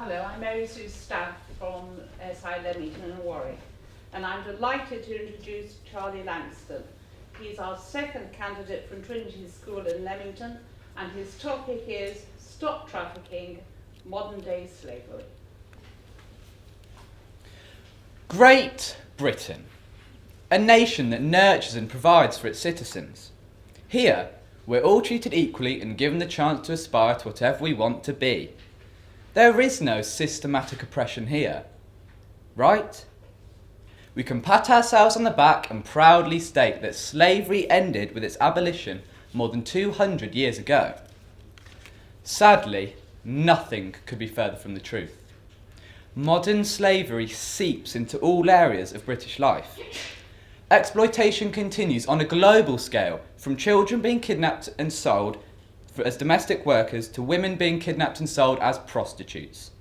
Hello, I'm Mary Sue Staff from SI Leamington and Warwick, and I'm delighted to introduce Charlie Langstone. He's our second candidate from Trinity School in Leamington, and his topic is Stop Trafficking, Modern Day Slavery. Great Britain, a nation that nurtures and provides for its citizens. Here, we're all treated equally and given the chance to aspire to whatever we want to be. There is no systematic oppression here, right? We can pat ourselves on the back and proudly state that slavery ended with its abolition more than 200 years ago. Sadly, nothing could be further from the truth. Modern slavery seeps into all areas of British life. Exploitation continues on a global scale, from children being kidnapped and sold as domestic workers to women being kidnapped and sold as prostitutes.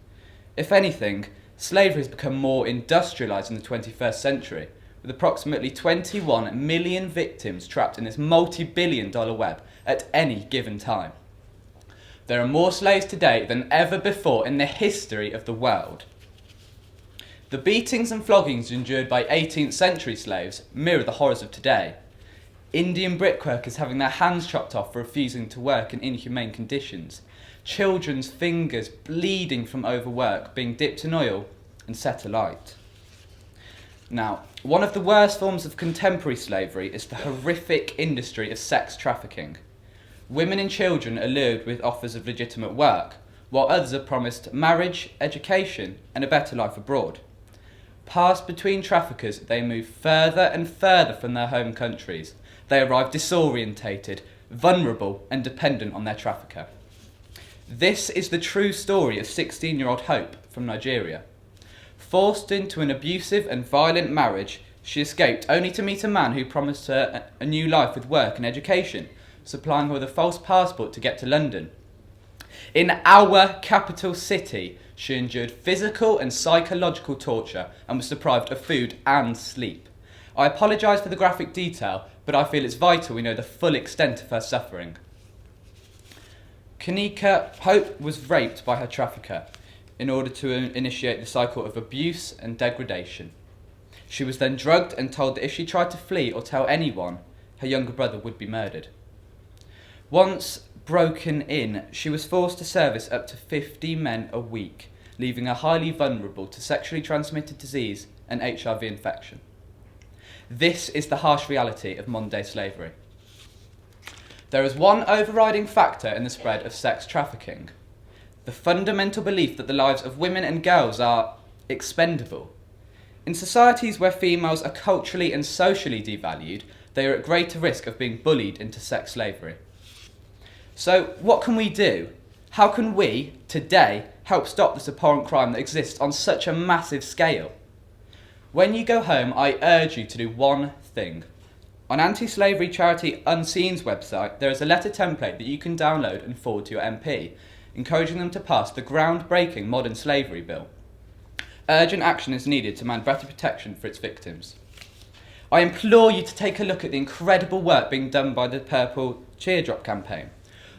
If anything, slavery has become more industrialised in the 21st century, with approximately 21 million victims trapped in this multi-billion-dollar web at any given time. There are more slaves today than ever before in the history of the world. The beatings and floggings endured by 18th century slaves mirror the horrors of today. Indian brickworkers having their hands chopped off for refusing to work in inhumane conditions. Children's fingers bleeding from overwork being dipped in oil and set alight. Now, one of the worst forms of contemporary slavery is the horrific industry of sex trafficking. Women and children are lured with offers of legitimate work, while others are promised marriage, education, and a better life abroad. Passed between traffickers, they move further and further from their home countries. They arrive disorientated, vulnerable, and dependent on their trafficker. This is the true story of 16-year-old Hope from Nigeria. Forced into an abusive and violent marriage, she escaped only to meet a man who promised her a new life with work and education, supplying her with a false passport to get to London. In our capital city, she endured physical and psychological torture and was deprived of food and sleep. I apologise for the graphic detail, but I feel it's vital we know the full extent of her suffering. Kanika Hope was raped by her trafficker in order to initiate the cycle of abuse and degradation. She was then drugged and told that if she tried to flee or tell anyone, her younger brother would be murdered. Once broken in, she was forced to service up to 50 men a week, leaving her highly vulnerable to sexually transmitted disease and HIV infection. This is the harsh reality of modern-day slavery. There is one overriding factor in the spread of sex trafficking: the fundamental belief that the lives of women and girls are expendable. In societies where females are culturally and socially devalued, they are at greater risk of being bullied into sex slavery. So, what can we do? How can we, today, help stop this abhorrent crime that exists on such a massive scale? When you go home, I urge you to do one thing. On anti-slavery charity Unseen's website, there is a letter template that you can download and forward to your MP, encouraging them to pass the groundbreaking modern slavery bill. Urgent action is needed to demand better protection for its victims. I implore you to take a look at the incredible work being done by the Purple Teardrop campaign.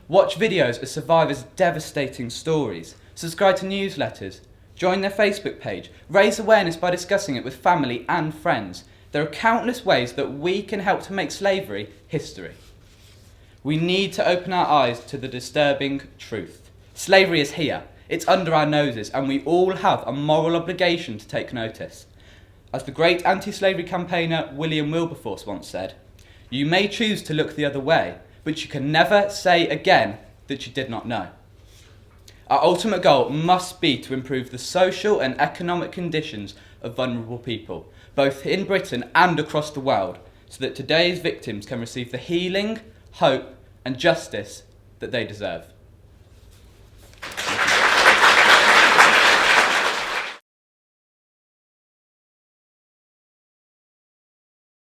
Watch videos of survivors' devastating stories, subscribe to newsletters, join their Facebook page, raise awareness by discussing it with family and friends. There are countless ways that we can help to make slavery history. We need to open our eyes to the disturbing truth. Slavery is here, it's under our noses, and we all have a moral obligation to take notice. As the great anti-slavery campaigner William Wilberforce once said, "You may choose to look the other way, but you can never say again that you did not know." Our ultimate goal must be to improve the social and economic conditions of vulnerable people, both in Britain and across the world, so that today's victims can receive the healing, hope, and justice that they deserve.